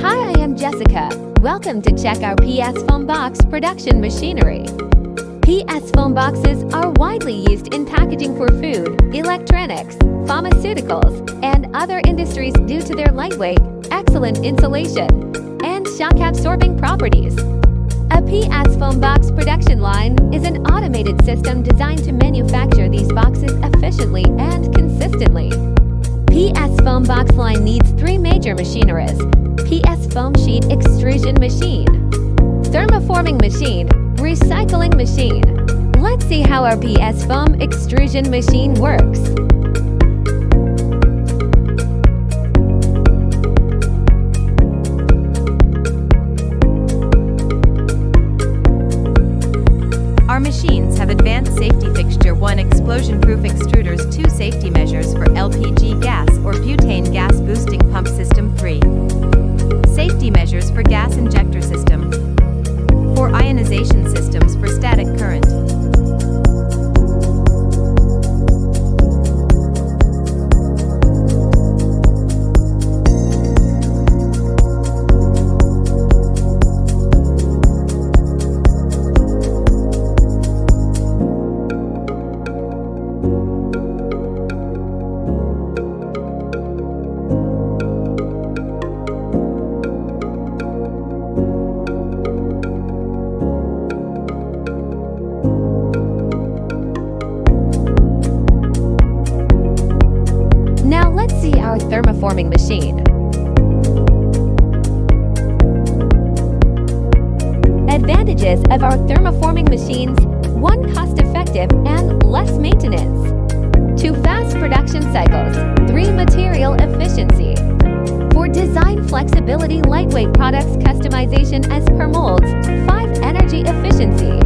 Hi, I am Jessica. Welcome to check our PS foam box production machinery. PS foam boxes are widely used in packaging for food, electronics, pharmaceuticals, and other industries due to their lightweight, excellent insulation, and shock-absorbing properties. A PS foam box production line is an automated system designed to manufacture these boxes efficiently and consistently. PS foam box line needs three major machineries: PS foam sheet extrusion machine, thermoforming machine, recycling machine. Let's see how our PS foam extrusion machine works. Our machines have advanced safety fixture 1 explosion-proof extruders, 2 safety measures for LPG gas or butane gas boosting pump system, 3 safety measures for gas injector system, 4 ionization systems for static current. Now let's see our thermoforming machine. Advantages of our thermoforming machines: 1 cost-effective and less maintenance, 2 fast production cycles, 3 material efficiency, 4 design flexibility, lightweight products customization as per molds, 5 energy efficiency.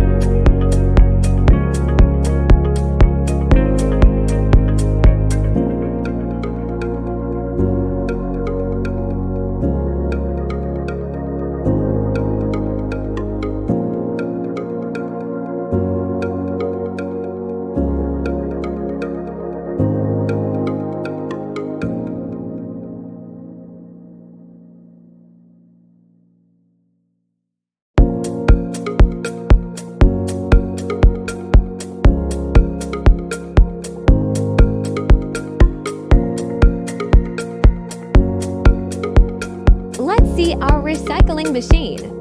Let's see our recycling machine.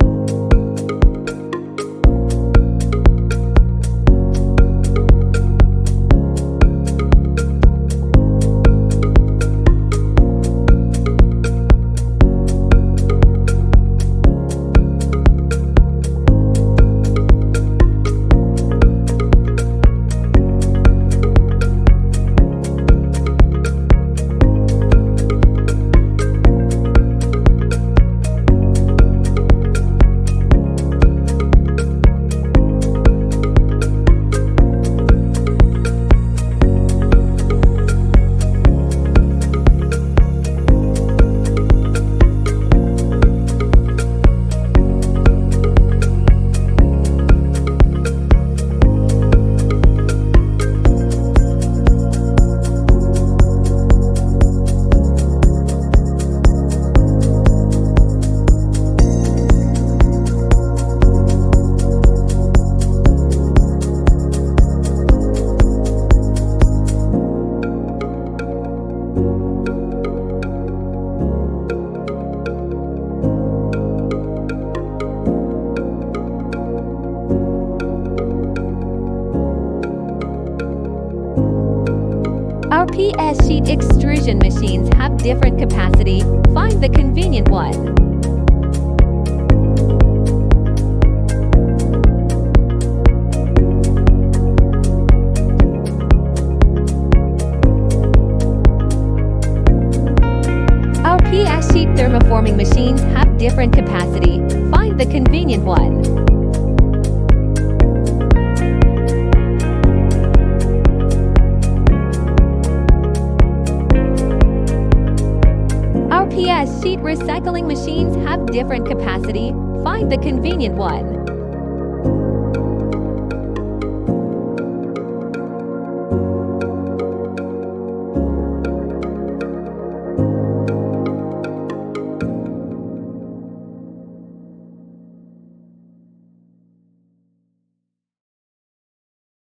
Our PS sheet extrusion machines have different capacity. Find the convenient one. Our PS sheet thermoforming machines have different capacity. Find the convenient one. Our PS sheet recycling machines have different capacity. Find the convenient one.